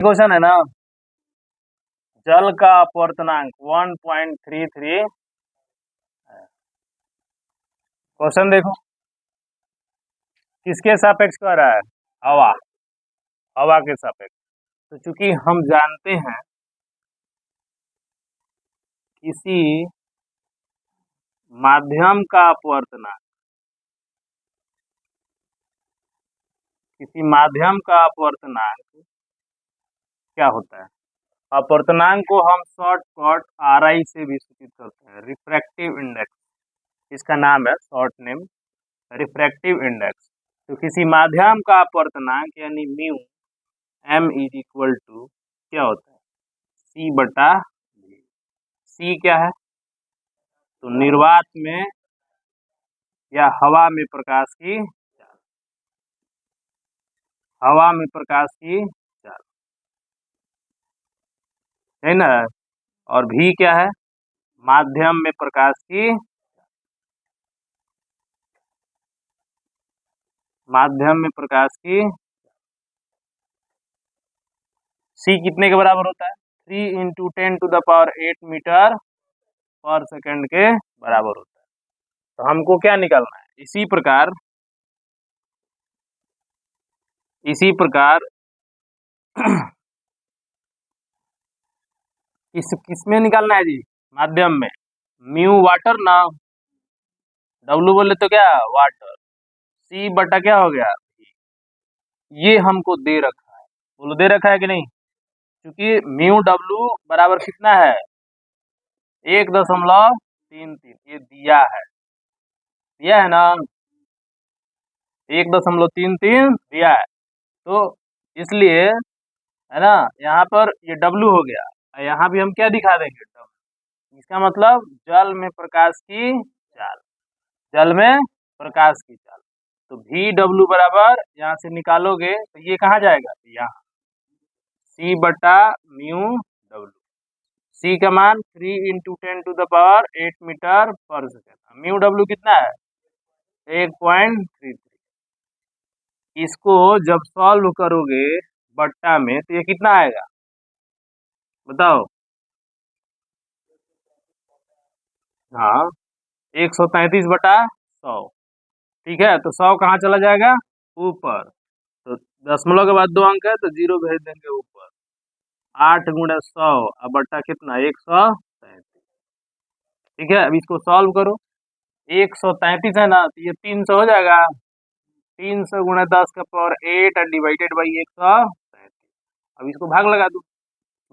Question है ना, जल का अपवर्तनांक 1.33। क्वेश्चन देखो, किसके सापेक्ष कह रहा है? हवा, हवा के सापेक्ष। तो चूंकि हम जानते हैं किसी माध्यम का अपवर्तनांक, किसी माध्यम का अपवर्तनांक क्या होता है? अपवर्तनांक को हम शॉर्टकट RI से भी सूचित करते हैं, रिफ्रैक्टिव इंडेक्स। इसका नाम है शॉर्ट नेम रिफ्रैक्टिव इंडेक्स। तो किसी माध्यम का अपवर्तनांक यानी mu m is equal to क्या होता है? C बटा V। C क्या है? तो निर्वात में या हवा में प्रकाश की चाल, हवा में प्रकाश की चाल है ना। और V क्या है? माध्यम में प्रकाश की, माध्यम में प्रकाश की। C कितने के बराबर होता है? 3 × 10⁸ मीटर पर सेकंड के बराबर होता है। तो हमको क्या निकालना है? इसी प्रकार किसमें निकालना है जी? माध्यम में। म्यू वाटर ना, W बोले तो क्या? वाटर। C बटा क्या हो गया? ये हमको दे रखा है, बोलो दे रखा है कि नहीं? क्योंकि म्यू W बराबर कितना है? 1.33। ये दिया है ना, 1.33 दिया है। तो इसलिए है ना, यहाँ पर ये W हो गया, यहाँ भी हम क्या दिखा देंगे? W। इसका मतलब जल में प्रकाश की चाल, जल में प्रकाश की चाल। तो VW बराबर यहाँ से निकालोगे तो ये कहाँ जाएगा? यहाँ C बटा म्यू W। C का मान 3 × 10⁸ मीटर पर सेकेंड। म्यू W कितना है? 1.33। इसको जब सॉल्व करोगे बट्टा में तो ये कितना आएगा बताओ? हाँ, 133/100। ठीक है, तो 100 कहाँ चला जाएगा? ऊपर। तो दशमलव के बाद 2 अंक है तो 0 भेज देंगे ऊपर। 8 × 100 अब बट्टा कितना? 133। ठीक है, अब इसको सॉल्व करो। 133 है ना, तो ये 300 हो जाएगा। 300 × 10⁸ डिवाइडेड बाई 133। अब इसको भाग लगा दो,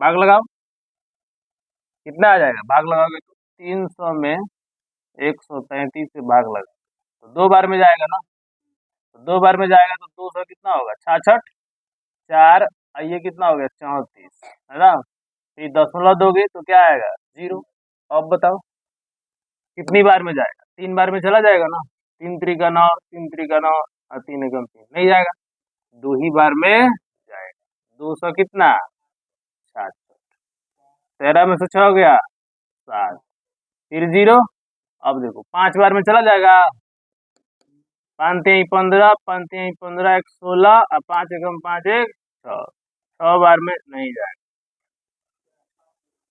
भाग लगाओ, कितना आ जाएगा? भाग लगाओगे तो 300 में 133 से भाग लगा तो 2 बार में जाएगा ना, तो 2 बार में जाएगा तो 200 कितना होगा? 66 4। ये कितना हो गया? 34 है ना। ये दशमलव दोगे तो क्या आएगा? 0। अब बताओ कितनी बार में जाएगा? 3 बार में चला जाएगा ना। 3 3 का 9, 3 3 का 9 और 3 एकम 3 नहीं जाएगा, 2 ही बार में जाएगा। 200 कितना? 66। 13 में से 6 हो गया 7, फिर 0। अब देखो 5 बार में चला जाएगा। 5 3 15, 5 3 15 1 16 और 5 एकम 5 1 6। 6 बार में नहीं जाएगा।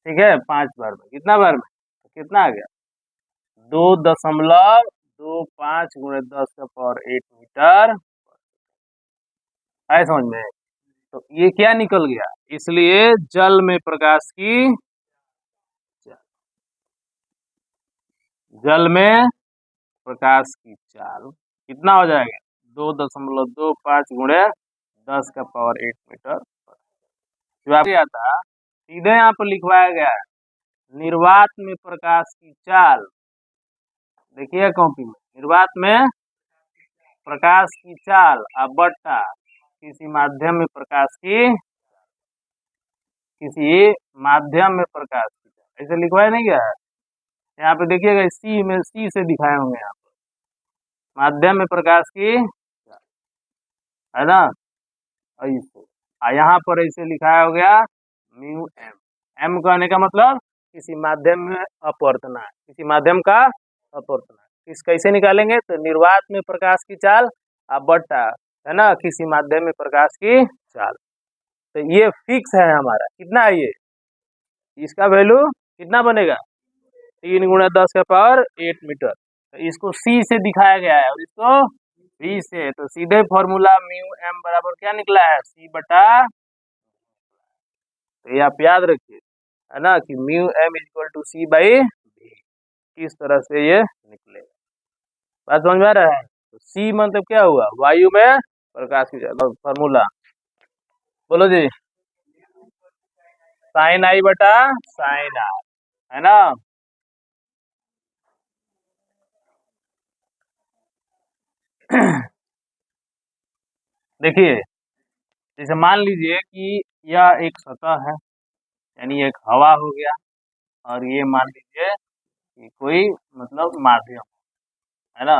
ठीक है, 5 बार में, कितना बार में? तो कितना आ गया? 2.25 × 10⁸ मीटर। आए समझ में? तो ये क्या निकल गया? इसलिए जल में प्रकाश की, जल में प्रकाश की चाल कितना हो जाएगा? 2.25 × 10⁸ मीटर। जो आपको आता सीधे यहाँ पर लिखवाया गया है, निर्वात में प्रकाश की चाल। देखिए कॉपी में, निर्वात में प्रकाश की चाल अब बट्टा किसी माध्यम में प्रकाश की, किसी माध्यम में प्रकाश की चाल, ऐसे लिखवाया नहीं गया है? यहाँ पे देखिएगा C से दिखाए होंगे यहाँ पर, माध्यम में प्रकाश की चाल है ना, ऐसे। यहाँ पर ऐसे लिखाया हो गया म्यू M कहने का मतलब किसी माध्यम में अपवर्तनांक, किसी माध्यम का अपवर्तनांक। इस कैसे निकालेंगे? तो निर्वात में प्रकाश की चाल अब बट्टा है ना किसी माध्यम में प्रकाश की चाल। तो ये फिक्स है हमारा, कितना है ये, इसका वैल्यू कितना बनेगा 3 × 10⁸ मीटर। तो इसको c से दिखाया गया है और इसको v से, तो सीधे फॉर्मूला म्यू m बराबर क्या निकला है c/। तो ये आप याद रखिए, है ना, कि म्यू m = c/v। किस तरह से ये निकलेगा, बात समझ में आ रहा है। तो c मतलब क्या हुआ, वायु में प्रकाश की फॉर्मूला, बोलो जी, sin I/sin r, है ना। देखिए, जैसे मान लीजिए कि यह एक सतह है, यानी एक हवा हो गया, और ये मान लीजिए कि कोई मतलब माध्यम, है ना,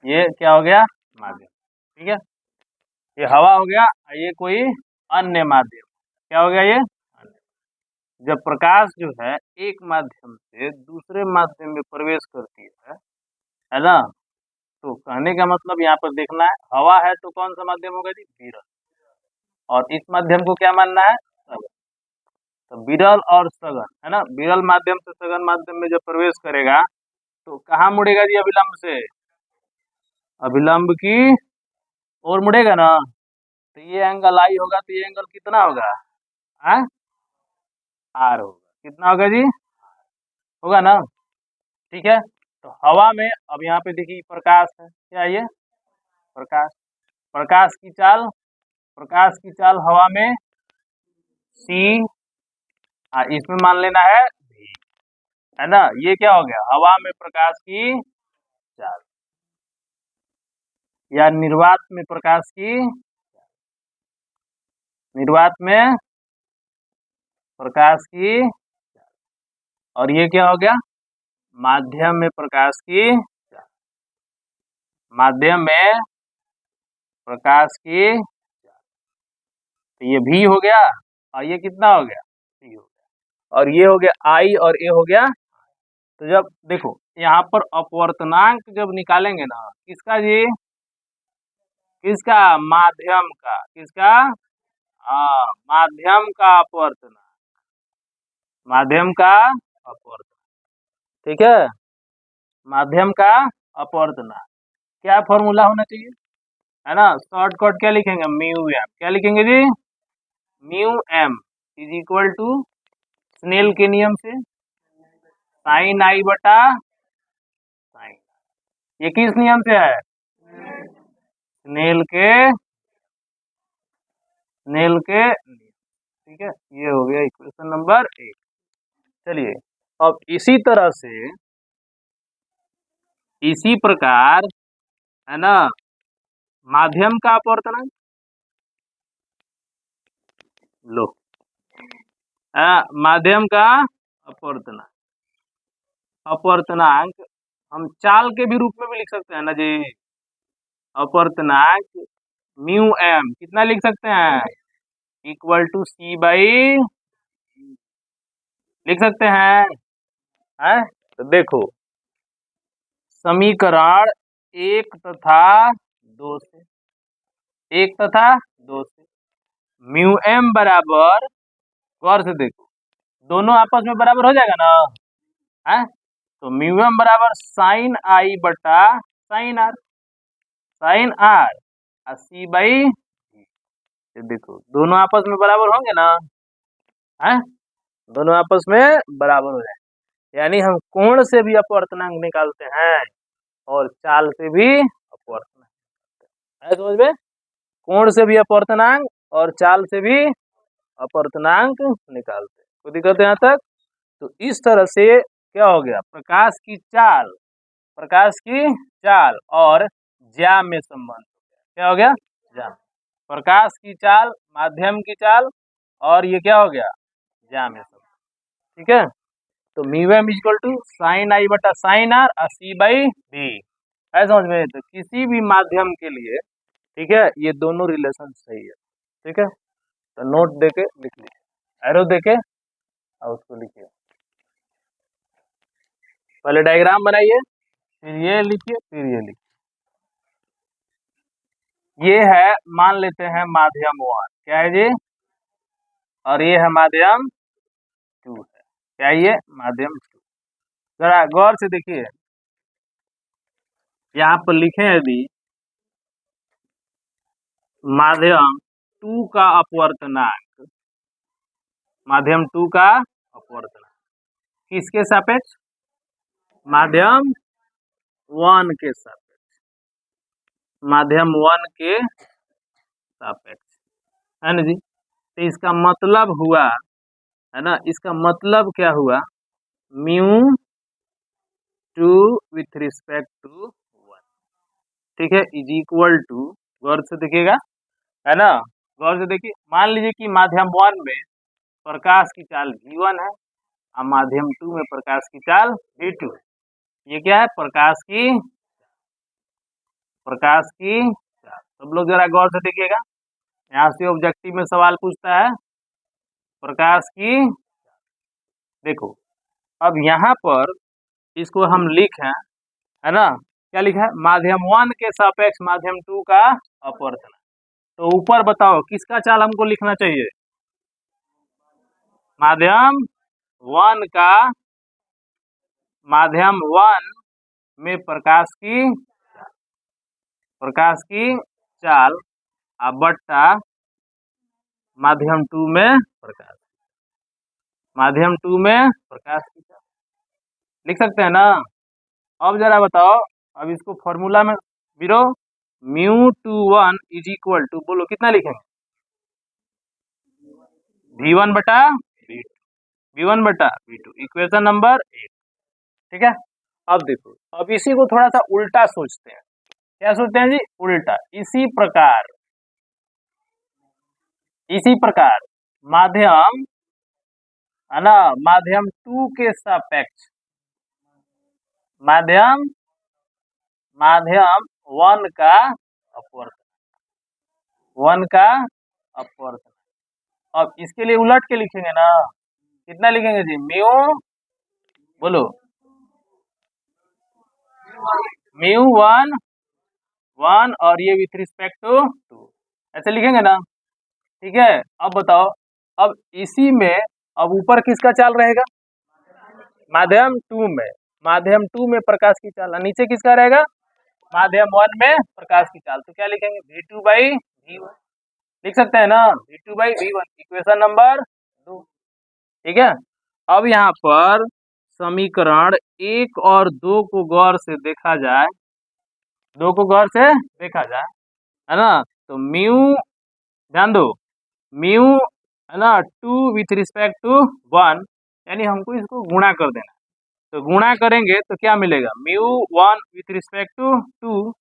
ये क्या हो गया माध्यम, ठीक है, ये हवा हो गया, ये कोई अन्य माध्यम, क्या हो गया ये अन्य। जब प्रकाश जो है एक माध्यम से दूसरे माध्यम में प्रवेश करती है ना, तो कहने का मतलब यहाँ पर देखना है, हवा है तो कौन सा माध्यम होगा जी, विरल, और इस माध्यम को क्या मानना है, सघन। तो विरल और सघन, है ना, विरल माध्यम से सघन माध्यम में जब प्रवेश करेगा तो कहाँ मुड़ेगा जी, अभिलंब से, अभिलंब की ओर मुड़ेगा ना। तो ये एंगल आई होगा, तो ये एंगल कितना होगा, आर होगा, कितना होगा जी, होगा ना, ठीक है। तो हवा में अब यहाँ पे देखिए प्रकाश है, क्या ये प्रकाश, प्रकाश की चाल, प्रकाश की चाल हवा में c, इसमें मान लेना है v, है ना, ये क्या हो गया, हवा में प्रकाश की चाल, या निर्वात में प्रकाश की, निर्वात में प्रकाश की, और ये क्या हो गया, माध्यम में प्रकाश की, माध्यम में प्रकाश की, तो ये भी हो गया, और ये कितना हो गया c हो गया, और ये हो गया I और a हो गया। तो जब देखो यहाँ पर अपवर्तनांक जब निकालेंगे ना, किसका जी, किसका, माध्यम का, किसका, हाँ, माध्यम का अपवर्तनांक, माध्यम का अपवर्तनांक, ठीक है, माध्यम का अपवर्तनांक, क्या फॉर्मूला होना चाहिए, है ना, शॉर्टकट क्या लिखेंगे, म्यू एम, क्या लिखेंगे जी, म्यू एम = स्नेल के नियम से sin I/sin, ये किस नियम से है, स्नेल के नियम, ठीक है, ये हो गया इक्वेशन नंबर 1। चलिए, अब इसी तरह से, इसी प्रकार, है ना, माध्यम का अपवर्तनांक लो, माध्यम का अपवर्तनांक, अपवर्तनांक हम चाल के भी रूप में भी लिख सकते हैं ना जी, अपवर्तनांक म्यू एम कितना लिख सकते हैं, =c/, लिख सकते हैं। तो देखो, समीकरण 1 तथा 2 से, 1 तथा 2 से म्यू एम बराबर, गौर से देखो, दोनों आपस में बराबर हो जाएगा ना, है, तो म्यू एम बराबर sin I/sin r, sin r, c/, देखो दोनों आपस में बराबर होंगे ना, है, दोनों आपस में बराबर हो जाए, यानी हम कोण से भी अपवर्तनांक निकालते हैं और चाल से भी अपवर्तनांक, है समझ में, कोण से भी अपवर्तनांक और चाल से भी अपवर्तनांक निकालते हैं, कोई दिक्कत है यहाँ तक। तो इस तरह से क्या हो गया, प्रकाश की चाल, प्रकाश की चाल और ज्यामितीय संबंध, क्या हो गया, ज्यामितीय, प्रकाश की चाल, माध्यम की चाल, और ये क्या हो गया, ज्यामितीय संबंध, ठीक है। तो mu M = sin I/sin r और c/v, है समझ में। तो किसी भी माध्यम के लिए, ठीक है, ये दोनों रिलेशन सही है, ठीक है। तो नोट देके लिख लीजिए, एरो देके और उसको लिखिए, पहले डायग्राम बनाइए, फिर ये लिखिए, फिर ये लिखिए। ये है, मान लेते हैं माध्यम 1, क्या है जी, और ये है माध्यम टू है। क्या है ये, माध्यम टू। जरा गौर से देखिए, यहाँ पर लिखे हैं यदि माध्यम टू का अपवर्तनांक, माध्यम टू का अपवर्तनांक किसके सापेक्ष, माध्यम वन के सापेक्ष, माध्यम वन के सापेक्ष, है ना जी। तो इसका मतलब हुआ, है ना, इसका मतलब क्या हुआ, mu two with respect to one, ठीक है, इज इक्वल टू, गौर से देखिएगा, है ना, गौर से देखिए, मान लीजिए कि माध्यम वन में प्रकाश की चाल v1 है और माध्यम टू में प्रकाश की चाल v2 है। ये क्या है, प्रकाश की चाल। सब लोग जरा गौर से देखिएगा, यहाँ से ऑब्जेक्टिव में सवाल पूछता है प्रकाश की, देखो अब यहाँ पर इसको हम लिखें, है ना, क्या लिखा है, माध्यम वन के सापेक्ष माध्यम टू का अपवर्तन। तो ऊपर बताओ किसका चाल हमको लिखना चाहिए, माध्यम वन का, माध्यम वन में प्रकाश की चाल बट्टा माध्यम टू में प्रकाश, माध्यम टू में प्रकाश की चाल लिख सकते हैं ना। अब जरा बताओ, अब इसको फॉर्मूला में बिरो, mu two one is equal to, बोलो कितना लिखेंगे, v1 बटा v2, v1 बटा v2, इक्वेशन नंबर 1, ठीक है। अब देखो, अब इसी को थोड़ा सा उल्टा सोचते हैं, क्या सोचते हैं जी, उल्टा। इसी प्रकार माध्यम, है ना, माध्यम टू के सापेक्ष माध्यम वन का अपवर्तन, वन का अपवर्तन। अब इसके लिए उलट के लिखेंगे ना, कितना लिखेंगे जी, म्यू, बोलो म्यू वन वन और ये विथ रिस्पेक्ट टू टू, ऐसे लिखेंगे ना, ठीक है। अब बताओ, अब इसी में अब ऊपर किसका चाल रहेगा, माध्यम टू में प्रकाश की चाल, और नीचे किसका रहेगा, माध्यम वन में प्रकाश की चाल। तो क्या लिखेंगे, v2 बाई v1, लिख सकते हैं ना, v2 by v1, equation number 2, ठीक है। अब यहाँ पर समीकरण 1 और 2 को गौर से देखा जाए, है ना, तो म्यू, ध्यान दो, म्यू, है ना, two with respect to one, यानी हमको इसको गुणा कर देना, तो गुणा करेंगे तो क्या मिलेगा, mu one with respect to two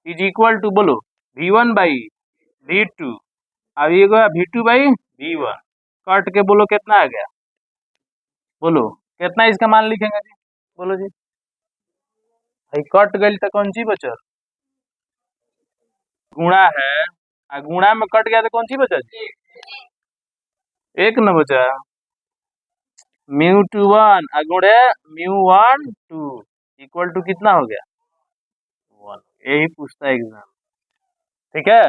is equal to, बोलो v1 बाई v2, अब ये गया v2 बाई v1, कट के बोलो कितना आ गया, बोलो कितना इसका मान लिखेंगे जी, बोलो जी, भाई कट गई तो कौन सी बचल, गुणा है, गुणा में कट गया तो कौन सी बचा जी, एक न बचा, म्यू टू वन गुणे mu one two equal to कितना हो गया, वन। यही पूछता है एग्जाम, ठीक है,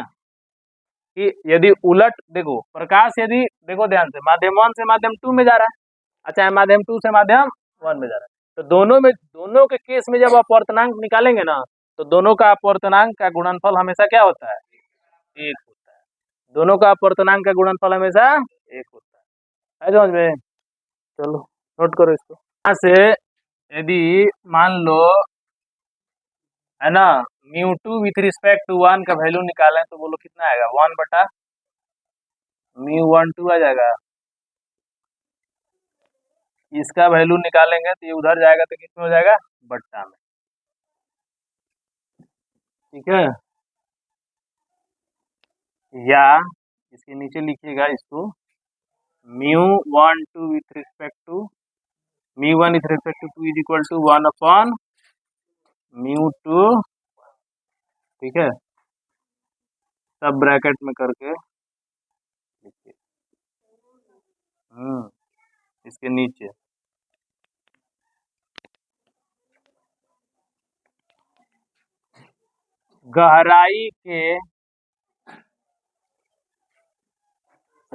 कि यदि उलट देखो, प्रकाश यदि देखो ध्यान से, माध्यम वन से माध्यम टू में जा रहा है, अच्छा माध्यम टू से माध्यम वन में जा रहा है, तो दोनों के केस में जब अपवर्तनांक निकालेंगे ना, तो दोनों का अपवर्तनांक का गुणनफल हमेशा क्या होता है, एक होता है, दोनों का अपवर्तनांक का गुणनफल हमेशा एक होता है समझ में। चलो नोट करो इसको, यहाँ से यदि मान लो, है ना, mu two with respect to one का वैल्यू निकालें तो बोलो कितना आएगा, वन बटा म्यू वन टू आ जाएगा, इसका वैल्यू निकालेंगे तो ये उधर जाएगा तो किसमें हो जाएगा, बट्टा में, ठीक है। या इसके नीचे लिखिएगा इसको, mu one two with respect to mu one with respect to is equal to one upon mu two, ठीक है, सब ब्रैकेट में करके लिखिए, इसके नीचे गहराई के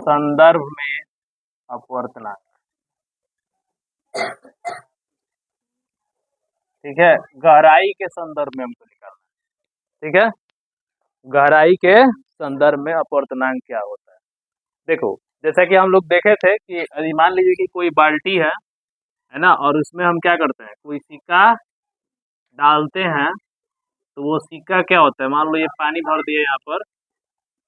संदर्भ में अपवर्तनांक। ठीक है, गहराई के संदर्भ में हमको निकालना है। ठीक है, गहराई के संदर्भ में अपवर्तनांक क्या होता है। देखो, जैसा कि हम लोग देखे थे कि यदि मान लीजिए कि कोई बाल्टी है ना, और उसमें हम क्या करते हैं, कोई सिक्का डालते हैं, तो वो सिक्का क्या होता है, मान लो ये पानी भर दिए यहाँ पर,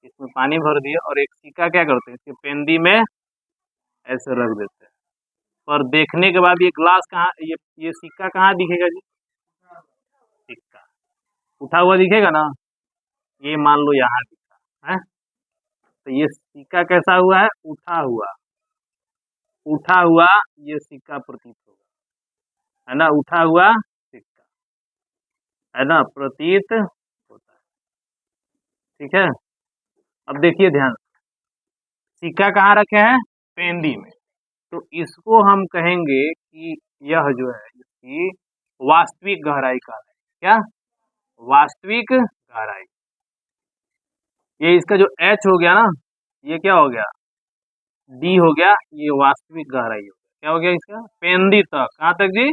इसमें पानी भर दिए और एक सिक्का क्या करते हैं, इसके पेंदी में ऐसे रख देते हैं, पर देखने के बाद ये ग्लास कहाँ, ये सिक्का कहाँ दिखेगा जी, सिक्का उठा हुआ दिखेगा ना, ये मान लो यहाँ दिखा है, तो ये सिक्का कैसा हुआ है, उठा हुआ, उठा हुआ ये सिक्का प्रतीत होगा, है ना, उठा हुआ सिक्का, है ना, प्रतीत होता है। ठीक है, अब देखिए ध्यान, सिक्का कहाँ रखे हैं, पेंदी में, तो इसको हम कहेंगे कि यह जो है इसकी वास्तविक गहराई का है, क्या वास्तविक गहराई। ये इसका जो H हो गया ना, ये क्या हो गया, D हो गया, ये वास्तविक गहराई हो गया, क्या हो गया इसका, पेंदी तक, कहाँ तक जी,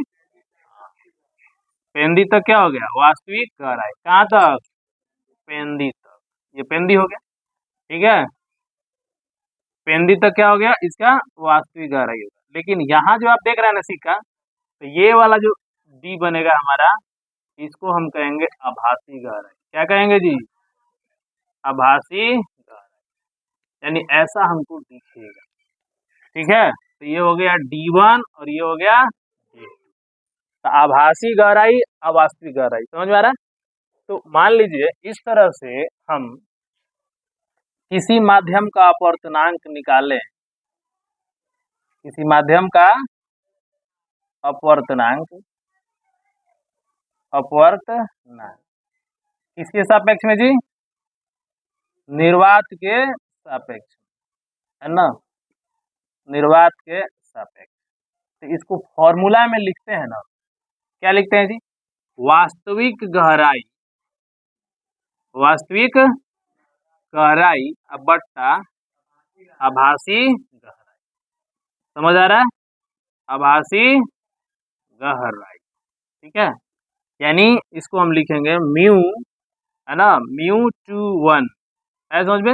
पेंदी तक क्या हो गया, वास्तविक गहराई, कहाँ तक, पेंदी तक, ये पेंदी हो गया। ठीक है, पेंदी तक क्या हो गया, इसका वास्तविक गहराई होगा। लेकिन यहाँ जो आप देख रहे हैं ना सिक्का, तो ये वाला जो डी बनेगा हमारा, इसको हम कहेंगे आभासी गहराई, क्या कहेंगे जी, आभासी गहराई, यानी ऐसा हमको दिखेगा। ठीक है, तो ये हो गया D1 और ये हो गया D2, तो आभासी गहराई, अवास्तविक गहराई, समझ में आ रहा है। तो मान लीजिए इस तरह से हम किसी माध्यम का अपवर्तनांक निकालें, किसी माध्यम का अपवर्तनांक, अपवर्तनांक किसके सापेक्ष में जी, निर्वात के सापेक्ष, है ना, निर्वात के सापेक्ष। तो इसको फॉर्मूला में लिखते हैं ना, क्या लिखते हैं जी, वास्तविक गहराई, वास्तविक गहराई बट्टा आभासी गहराई, समझ आ रहा है, आभासी गहराई। ठीक है, यानी इसको हम लिखेंगे म्यू, है ना, μ/1, है समझ में,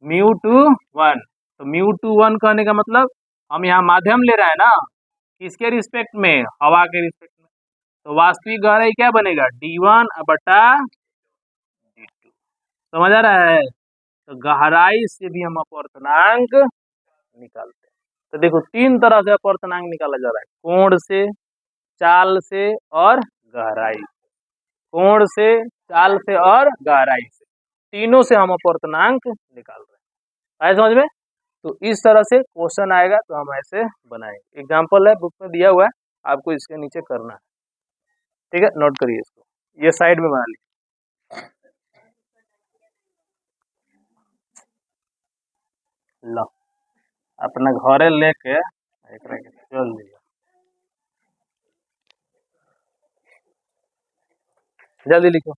μ/1, तो μ/1 कहने का मतलब हम यहाँ माध्यम ले रहे हैं ना, किसके रिस्पेक्ट में, हवा के रिस्पेक्ट में, तो वास्तविक गहराई क्या बनेगा, D1/D2, समझ आ रहा है। तो गहराई से भी हम अपवर्तनांक निकालते हैं। तो देखो तीन तरह से अपवर्तनांक निकाला जा रहा है, कोण से, चाल से और गहराई, कोण से, चाल से और गहराई से, तीनों से हम अपवर्तनांक निकाल रहे हैं, आए समझ में। तो इस तरह से क्वेश्चन आएगा तो हम ऐसे बनाएंगे, एग्जाम्पल है बुक में दिया हुआ है, आपको इसके नीचे करना है। ठीक है, नोट करिए इसको, ये साइड में बना लीजिए। लो अपना घरे लेके चल दिया, जल्दी लिखो।